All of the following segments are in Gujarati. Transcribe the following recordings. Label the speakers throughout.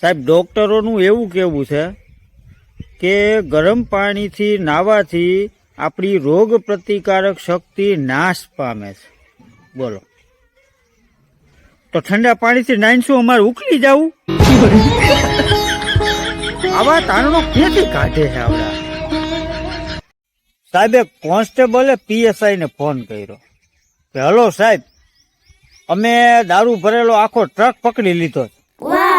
Speaker 1: સાહેબ ડોક્ટરોનું એવું કહેવું છે કે ગરમ પાણીથી નાહવાથી આપણી રોગ પ્રતિકારક શક્તિ નાશ પામે છે. બોલો, તો ઠંડા પાણીથી નાહીશું અમારે ઉકળી જવું? આવા તારણો ક્યાંથી કાઢે છે આવડા? સાહેબે કોન્સ્ટેબલે પીએસઆઈ ને ફોન કર્યો કે હલો સાહેબ, અમે દારૂ ભરેલો આખો ટ્રક પકડી લીધો.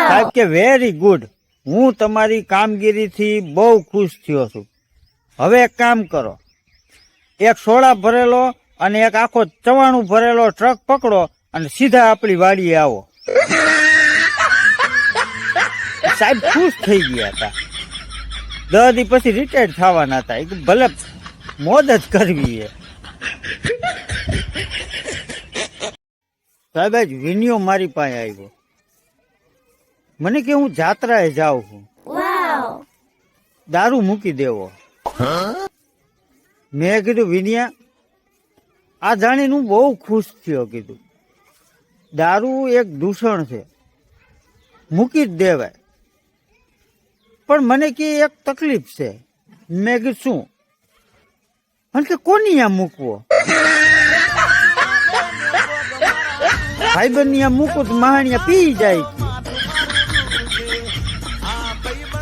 Speaker 1: સાહેબ કે વેરી ગુડ, હું તમારી કામગીરીથી બહુ ખુશ થયો છું. હવે એક કામ કરો, એક સોડા ભરેલો અને એક આખો ચવાણું ભરેલો ટ્રક પકડો અને સીધા આપણી વાડીએ આવો. સાહેબ ખુશ થઈ ગયા હતા. 10 દી પછી રિટાયર થવાના હતા. ભલે મોજ જ કરવી છે. સાહેબ આજ વિનિયો મારી પાસે આવ્યો. મને કે હું જાત્રાએ જાઉં છું, દારૂ મૂકી દેવો. મેં કીધું વિનિયા, આ જાણીને હું બહુ ખુશ થયો. કીધું દારૂ એક દૂષણ છે, મૂકી જ દેવાય. પણ મને કે એક તકલીફ છે. મેં કીધું શું? મને કે કોની આ મૂકવો? ભાઈબંધ આ મૂકું તો મહાણિયા પી જાય.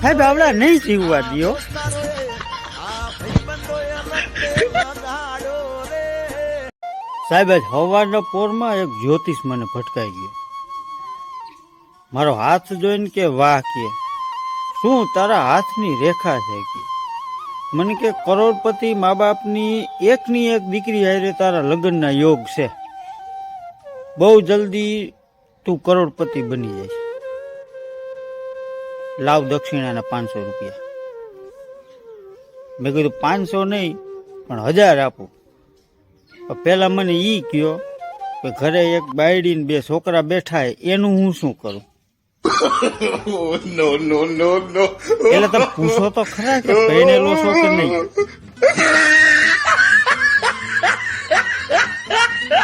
Speaker 1: સાહેબ આવડા નહીં જીવવા દો. સાહેબ આજ સવારના પોરમાં એક જ્યોતિષ મને ભટકાઈ ગયો. મારો હાથ જોઈને કે વાહ, કે શું તારા હાથની રેખા છે? કે મને કે કરોડપતિ મા બાપની એકની એક દીકરી હારે તારા લગ્નના યોગ છે. બહુ જલ્દી તું કરોડપતિ બની જઈશ. લાવ દક્ષિણાના 500 રૂપિયા. મેં કીધું 500 નહીં પણ 1000 આપું. પેલા મને ઈ કયો કે ઘરે એક બાયડી ને 2 છોકરા બેઠા એનું હું શું કરું? એટલે તમે પૂછો તો ખરા કે પહેણેલો છો કે નહીં?